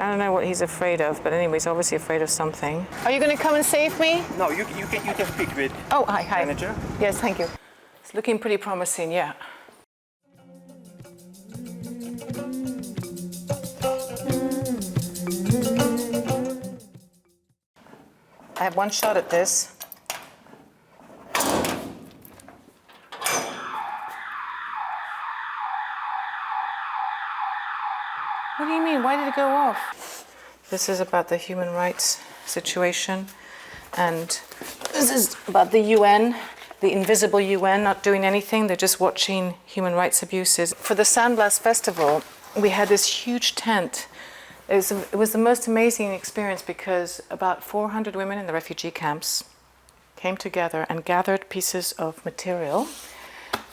I don't know what he's afraid of, but anyway, he's obviously afraid of something. Are you going to come and save me? No, you can speak with hi. manager. Yes, thank you. It's looking pretty promising, yeah. I have one shot at this. What do you mean? Why did it go off? This is about the human rights situation, and this is about the UN, the invisible UN not doing anything. They're just watching human rights abuses. For the Sandblast Festival, we had this huge tent. It was the most amazing experience because about 400 women in the refugee camps came together and gathered pieces of material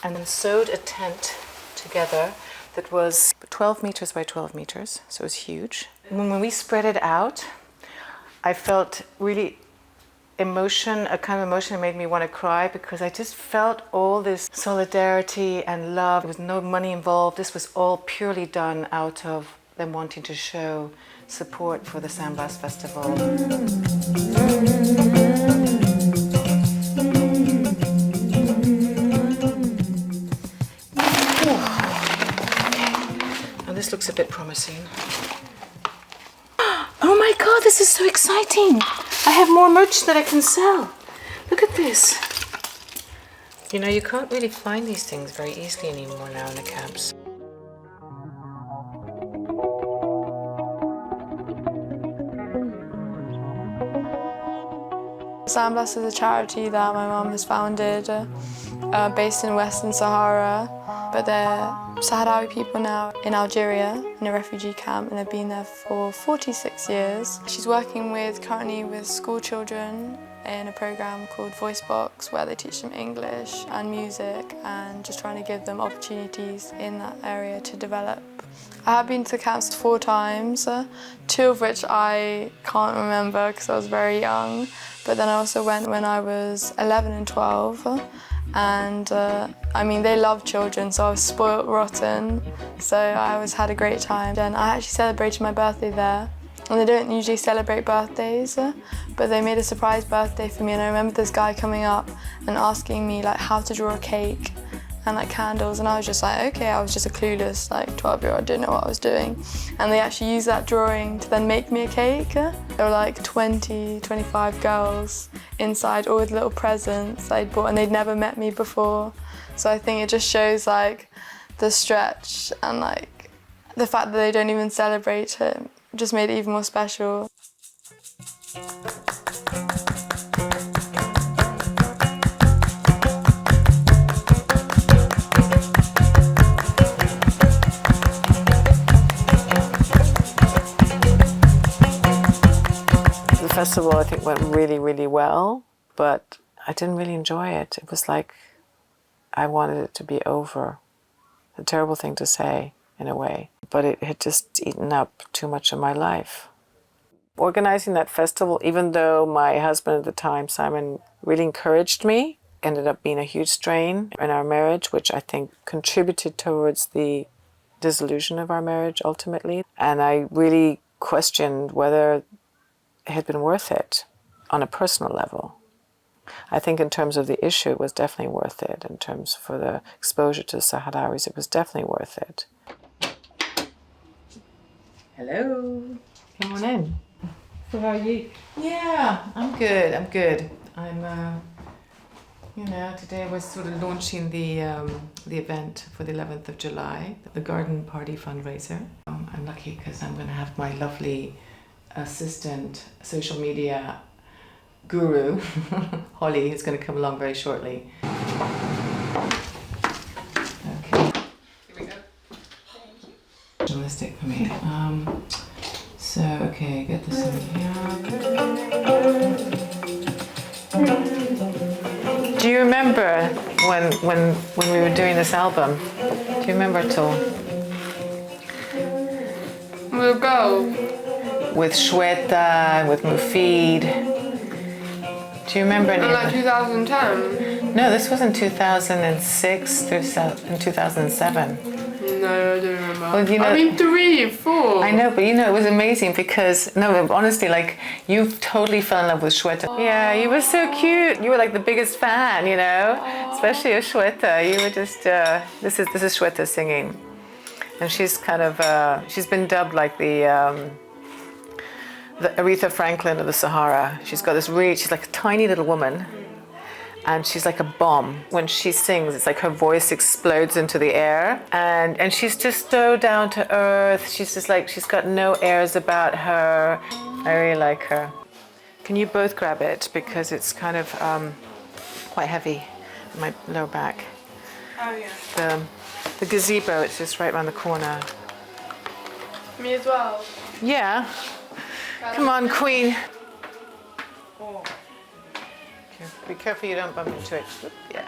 and then sewed a tent together that was 12 meters by 12 meters, so it was huge. And when we spread it out, I felt really a kind of emotion that made me want to cry because I just felt all this solidarity and love. There was no money involved. This was all purely done out of them wanting to show support for the Sandblast Festival. Now this looks a bit promising. Oh my God, this is so exciting! I have more merch that I can sell. Look at this. You know, you can't really find these things very easily anymore now in the camps. Sandblast is a charity that my mum has founded, based in Western Sahara, but they're Saharawi people now in Algeria in a refugee camp, and they've been there for 46 years. She's working currently with school children in a program called Voice Box, where they teach them English and music and just trying to give them opportunities in that area to develop. I have been to the camps 4 times, 2 of which I can't remember because I was very young, but then I also went when I was 11 and 12. And I mean, they love children, so I was spoiled rotten, so I always had a great time. And I actually celebrated my birthday there, and they don't usually celebrate birthdays, but they made a surprise birthday for me, and I remember this guy coming up and asking me like how to draw a cake and like candles, and I was just like, okay, I was just a clueless like 12-year-old, didn't know what I was doing. And they actually used that drawing to then make me a cake. There were like 20, 25 girls inside, all with little presents I'd bought, and they'd never met me before. So I think it just shows like the stretch and like the fact that they don't even celebrate it just made it even more special. The festival, I think, went really, really well, but I didn't really enjoy it. It was like I wanted it to be over. A terrible thing to say, in a way, but it had just eaten up too much of my life. Organizing that festival, even though my husband at the time, Simon, really encouraged me, ended up being a huge strain in our marriage, which I think contributed towards the dissolution of our marriage ultimately. And I really questioned whether it had been worth it on a personal level. I think in terms of the issue, it was definitely worth it. In terms for the exposure to the Sahrawis, it was definitely worth it. Hello. Come on in. So how are you? Yeah, I'm good. I'm, you know, today we're sort of launching the event for the 11th of July, the garden party fundraiser. I'm lucky because I'm going to have my lovely assistant, social media guru, Holly, who's going to come along very shortly. Okay. Here we go. Thank you. Journalistic for me. So, okay, get this in here. Do you remember when we were doing this album? Do you remember at all? We'll go. With Shweta, with Mufid. Do you remember any of Like that? 2010? No, this was in 2006, in 2007. No, I don't remember. Well, you know, I mean, 3, 4. I know, but you know, it was amazing because, no, honestly, like, you totally fell in love with Shweta. Yeah, you were so cute. You were like the biggest fan, you know, especially of Shweta. You were just, this is Shweta singing. And she's kind of, she's been dubbed like the Aretha Franklin of the Sahara. She's got this really, she's like a tiny little woman. And she's like a bomb. When she sings, it's like her voice explodes into the air. And she's just so down to earth. She's just like, she's got no airs about her. I really like her. Can you both grab it? Because it's kind of quite heavy in my lower back. Oh, yeah. The gazebo, it's just right around the corner. Me as well. Yeah. Come on, Queen. Oh. Be careful you don't bump into it. Yeah.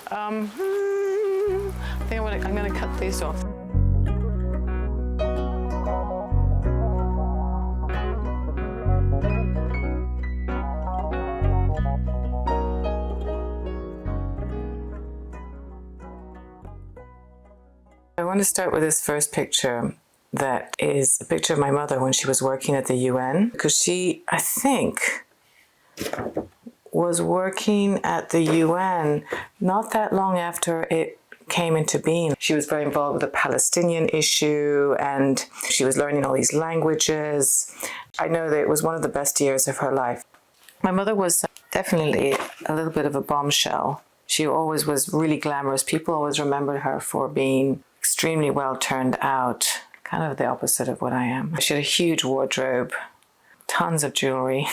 I think I'm going to cut these off. I want to start with this first picture that is a picture of my mother when she was working at the UN, because she, I think, was working at the UN not that long after it came into being. She was very involved with the Palestinian issue and she was learning all these languages. I know that it was one of the best years of her life. My mother was definitely a little bit of a bombshell. She always was really glamorous. People always remembered her for being extremely well turned out, kind of the opposite of what I am. She had a huge wardrobe, tons of jewelry.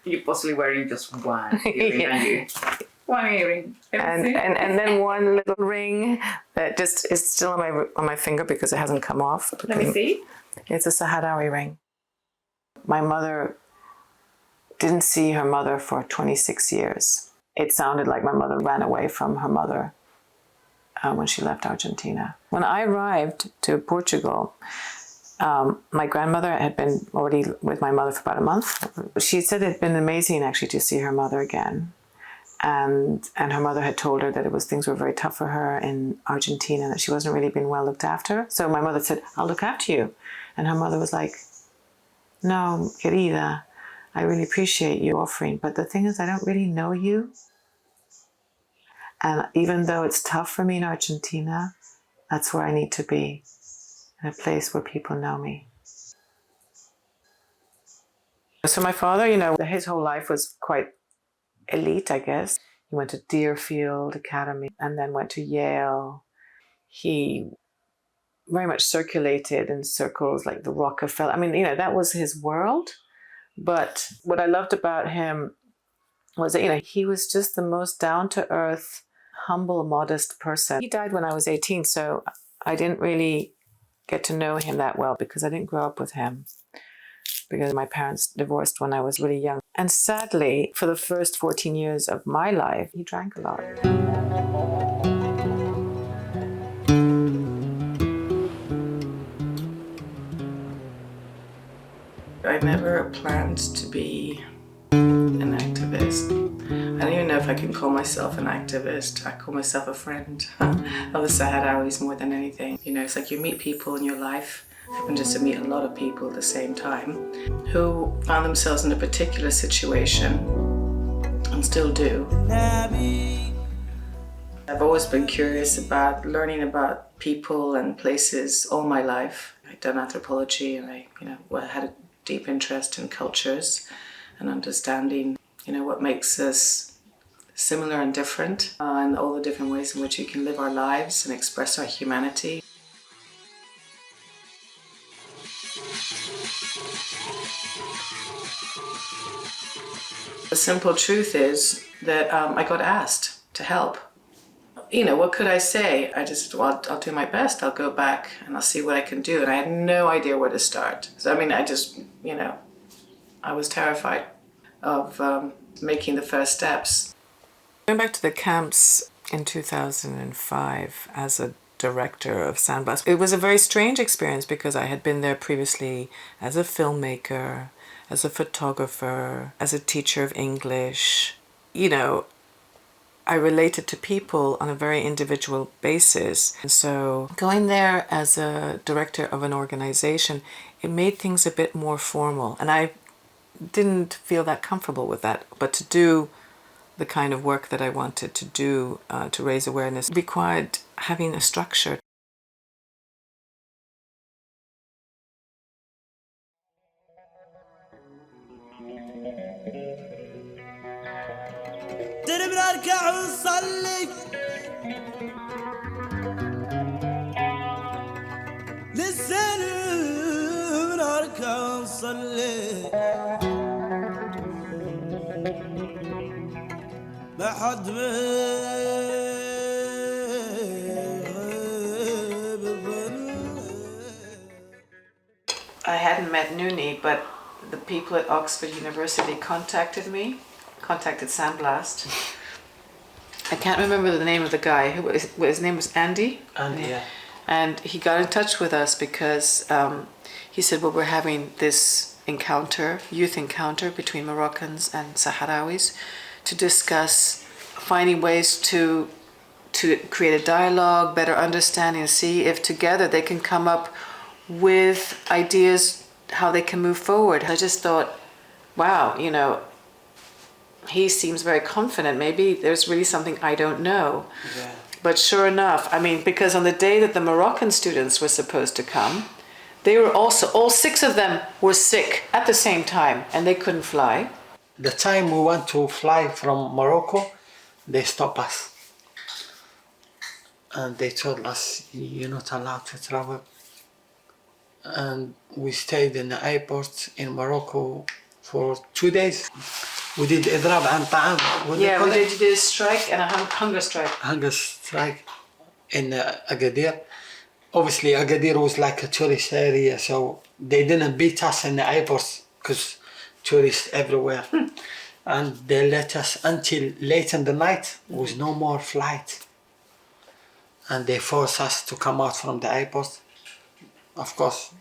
You're possibly wearing just one earring, aren't you? One earring. And then one little ring that just is still on my finger because it hasn't come off. Let me see. It's a Saharawi ring. My mother didn't see her mother for 26 years. It sounded like my mother ran away from her mother when she left Argentina. When I arrived to Portugal, my grandmother had been already with my mother for about a month. She said it had been amazing actually to see her mother again. And her mother had told her that things were very tough for her in Argentina, that she wasn't really being well looked after. So my mother said, I'll look after you. And her mother was like, no, querida, I really appreciate you offering, but the thing is I don't really know you. And even though it's tough for me in Argentina, that's where I need to be, in a place where people know me. So my father, you know, his whole life was quite elite, I guess. He went to Deerfield Academy and then went to Yale. He very much circulated in circles like the Rockefeller. I mean, you know, that was his world. But what I loved about him was that, you know, he was just the most down-to-earth, humble, modest person. He died when I was 18, so I didn't really get to know him that well because I didn't grow up with him, because my parents divorced when I was really young. And sadly, for the first 14 years of my life, he drank a lot. I never planned to be an activist. I don't even know if I can call myself an activist. I call myself a friend of the Sahrawis more than anything. You know, it's like you meet people in your life. I happened just to meet a lot of people at the same time who found themselves in a particular situation and still do. I've always been curious about learning about people and places all my life. I've done anthropology and I had a deep interest in cultures and understanding, you know, what makes us similar and different, and all the different ways in which we can live our lives and express our humanity. The simple truth is that I got asked to help. You know, what could I say? I just, well, I'll do my best. I'll go back and I'll see what I can do. And I had no idea where to start. So, I mean, I just, you know, I was terrified of making the first steps. Going back to the camps in 2005 as a director of Sandtracks, it was a very strange experience because I had been there previously as a filmmaker as a photographer, as a teacher of English. You know, I related to people on a very individual basis. And so going there as a director of an organization, it made things a bit more formal. And I didn't feel that comfortable with that. But to do the kind of work that I wanted to do to raise awareness required having a structure. I hadn't met Nooni, but the people at Oxford University contacted Sandblast. I can't remember the name of the guy. His name was Andy? Andy, yeah. And he got in touch with us because he said, well, we're having this youth encounter between Moroccans and Sahrawis to discuss finding ways to create a dialogue, better understanding, and see if together they can come up with ideas how they can move forward. I just thought, wow, you know, he seems very confident. Maybe there's really something I don't know. Yeah. But sure enough, I mean, because on the day that the Moroccan students were supposed to come, they were also, all 6 of them were sick at the same time and they couldn't fly. The time we want to fly from Morocco, they stopped us. And they told us, you're not allowed to travel. And we stayed in the airport in Morocco for 2 days. We did إضراب عن طعام. Yeah, we did a strike and a hunger strike. Hunger strike in Agadir. Obviously, Agadir was like a tourist area, so they didn't beat us in the airports because tourists everywhere. And they let us until late in the night. There was no more flight. And they forced us to come out from the airport. Of course,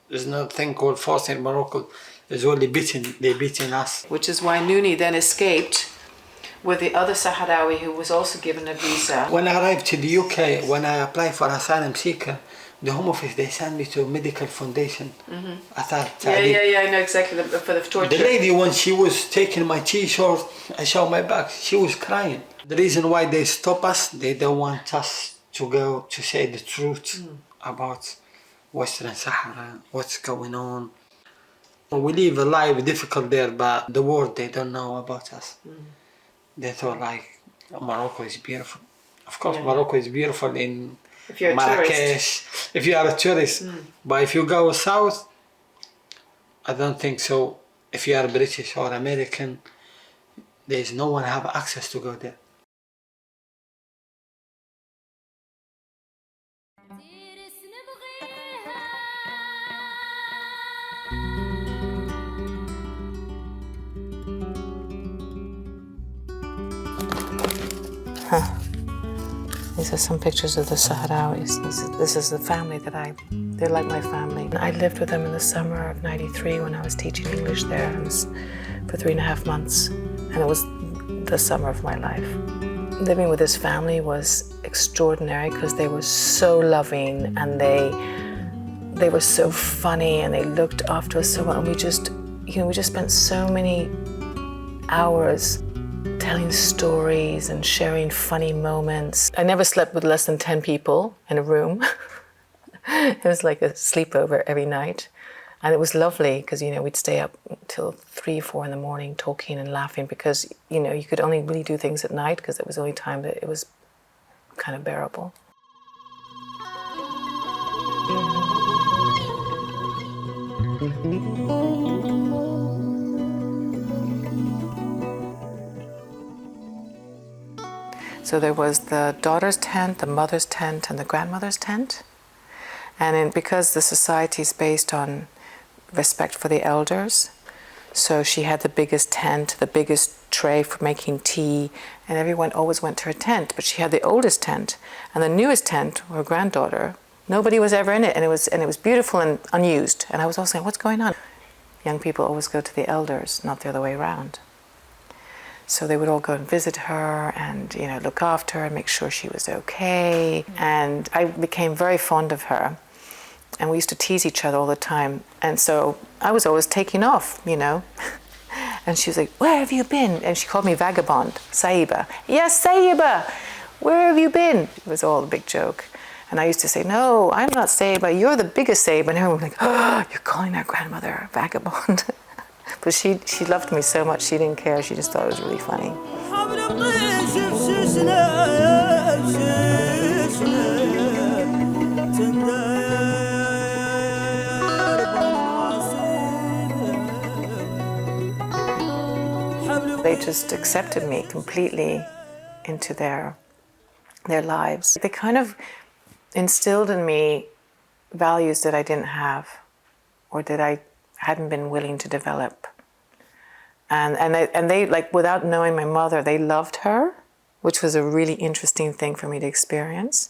there's nothing called force in Morocco. There's only they beating us. Which is why Nooni then escaped with the other Saharawi who was also given a visa. When I arrived to the UK, when I applied for asylum seeker, the Home Office, they sent me to a medical foundation. I thought... Yeah, I know exactly, for the torture. The lady, when she was taking my t-shirt, I showed my back, she was crying. The reason why they stop us, they don't want us to go to say the truth about Western Sahara, what's going on. We live a life difficult there, but the world, they don't know about us. They thought like, Morocco is beautiful. Of course, Morocco is beautiful in if you're Marrakesh, if you are a tourist. But if you go south, I don't think so. If you are British or American, there's no one have access to go there. These are some pictures of the Sahrawis. This is the family they're like my family. I lived with them in the summer of '93 when I was teaching English there. It was for 3.5 months, and it was the summer of my life. Living with this family was extraordinary because they were so loving and they were so funny and they looked after us so well. And we just spent so many hours telling stories and sharing funny moments. I never slept with less than 10 people in a room. It was like a sleepover every night. And it was lovely because, we'd stay up till 3, 4 in the morning talking and laughing because, you could only really do things at night because it was the only time that it was kind of bearable. So there was the daughter's tent, the mother's tent, and the grandmother's tent. And because the society is based on respect for the elders, so she had the biggest tent, the biggest tray for making tea, and everyone always went to her tent. But she had the oldest tent, and the newest tent, her granddaughter, nobody was ever in it, and it was beautiful and unused. And I was always saying, what's going on? young people always go to the elders, not the other way around. So they would all go and visit her and, you know, look after her and make sure she was okay. And I became very fond of her. And we used to tease each other all the time. And so I was always taking off, you know. And she was like, where have you been? And she called me vagabond, Saiba. Yes, Saiba, where have you been? It was all a big joke. And I used to say, no, I'm not Saiba, you're the biggest Saiba. And everyone was like, oh, you're calling our grandmother a vagabond. But she loved me so much, she didn't care. She just thought it was really funny. They just accepted me completely into their lives. They kind of instilled in me values that I didn't have or that I hadn't been willing to develop. And they, like, without knowing my mother, they loved her, which was a really interesting thing for me to experience.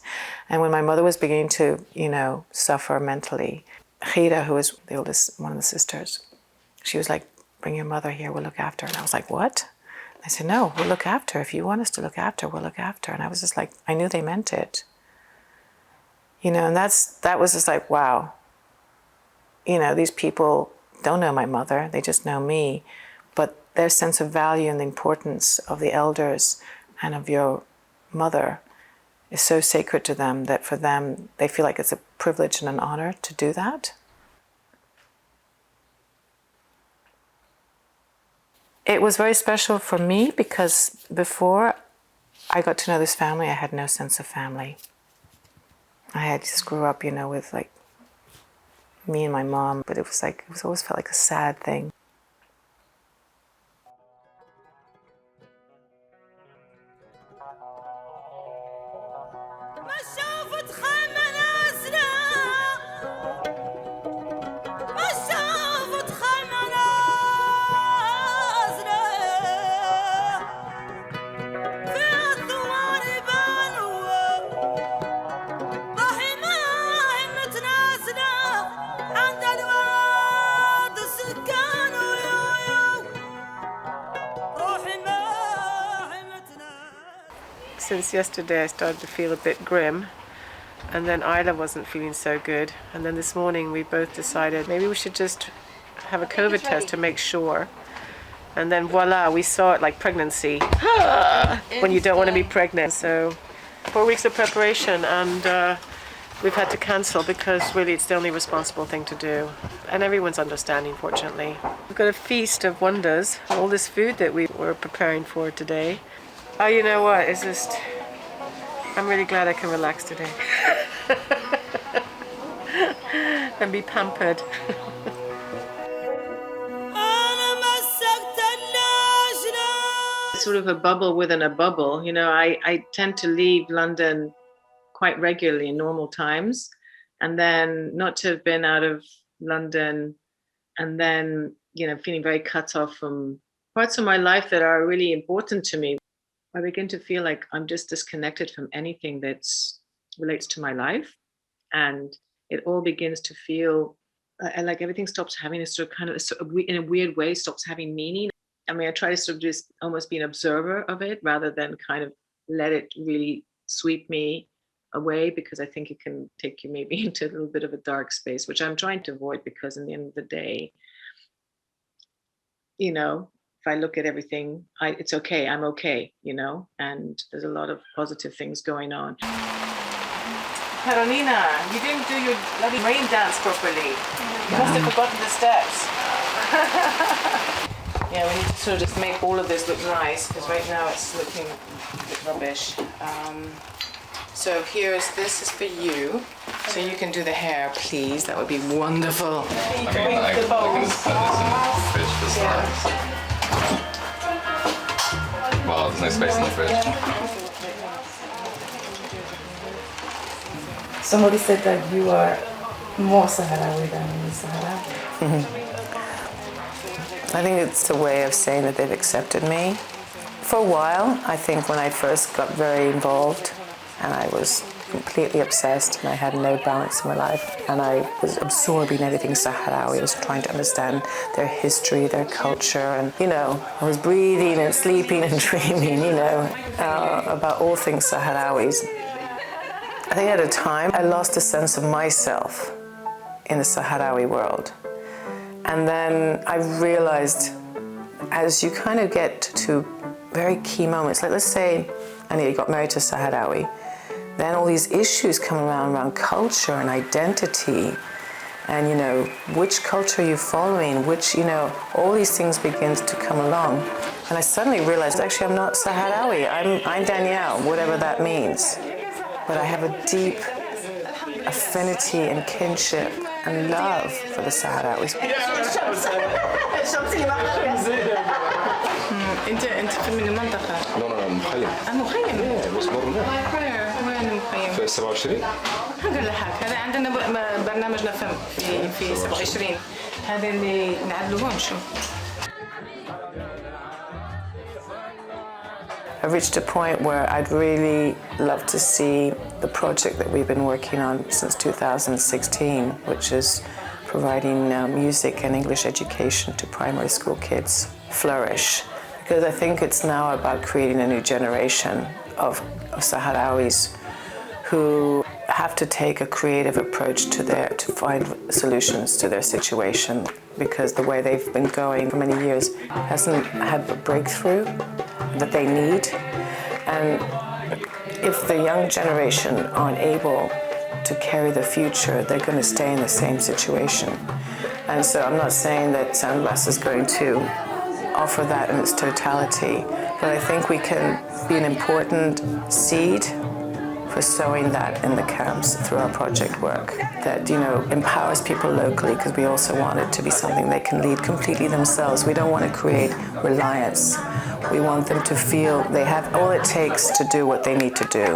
And when my mother was beginning to, you know, suffer mentally, Ghida, who was the oldest, one of the sisters, she was like, bring your mother here, we'll look after her. And I was like, what? I said, no, we'll look after her. If you want us to look after her, we'll look after her. And I was just like, I knew they meant it. You know, and that was just like, wow. You know, these people don't know my mother, they just know me. But their sense of value and the importance of the elders and of your mother is so sacred to them that for them, they feel like it's a privilege and an honor to do that. It was very special for me because before I got to know this family, I had no sense of family. I had just grew up, you know, with like me and my mom, but it was always felt like a sad thing. Since yesterday I started to feel a bit grim, and then Isla wasn't feeling so good, and then this morning we both decided maybe we should just have a COVID test to make sure, and then voila, we saw it like pregnancy when you don't want to be pregnant. So 4 weeks of preparation, and we've had to cancel because really it's the only responsible thing to do, and everyone's understanding, fortunately. We've got a feast of wonders, all this food that we were preparing for today. Oh, you know what? It's just, I'm really glad I can relax today and be pampered. Sort of a bubble within a bubble. You know, I tend to leave London quite regularly in normal times, and then not to have been out of London, and then, you know, feeling very cut off from parts of my life that are really important to me. I begin to feel like I'm just disconnected from anything that relates to my life. And it all begins to feel like everything stops having a sort of kind of, in a weird way, stops having meaning. I mean, I try to sort of just almost be an observer of it rather than kind of let it really sweep me away, because I think it can take you maybe into a little bit of a dark space, which I'm trying to avoid, because in the end of the day, you know, if I look at everything, it's okay, I'm okay, you know, and there's a lot of positive things going on. Carolina, you didn't do your bloody rain dance properly. You must have forgotten the steps. Yeah, we need to sort of just make all of this look nice, because right now it's looking a bit rubbish. So this is for you. So you can do the hair, please. That would be wonderful. You can bring the bowls. Well, there's no space in the fridge. Somebody said that you are more Saharawi than in Sahara. I think it's a way of saying that they've accepted me. For a while, I think when I first got very involved and I was completely obsessed and I had no balance in my life. And I was absorbing everything Saharawi. I was trying to understand their history, their culture. And, you know, I was breathing and sleeping and dreaming, you know, about all things Sahrawis. I think at a time I lost a sense of myself in the Sahrawi world. And then I realized as you kind of get to very key moments, like let's say Annie got married to Saharawi, then all these issues come around culture and identity and, you know, which culture are you following, which, you know, all these things begin to come along. And I suddenly realized, actually, I'm not Saharawi, I'm Danielle, whatever that means. But I have a deep affinity and kinship and love for the Sahrawis. انت من المنطقة؟ لا مخيم. مخيم؟ بس مرنا. وين المخيم؟ في 27. نقول لك هذا عندنا برنامجنا في 27 هذا اللي نعدلوه شو. I've reached a point where I'd really love to see the project that we've been working on since 2016, which is providing music and English education to primary school kids, flourish. Because I think it's now about creating a new generation of Sahrawis who have to take a creative approach to find solutions to their situation, because the way they've been going for many years hasn't had the breakthrough that they need. And if the young generation aren't able to carry the future, they're going to stay in the same situation. And so I'm not saying that Sandtracks is going to offer that in its totality, but I think we can be an important seed for sowing that in the camps through our project work that, you know, empowers people locally, because we also want it to be something they can lead completely themselves. We don't want to create reliance. We want them to feel they have all it takes to do what they need to do.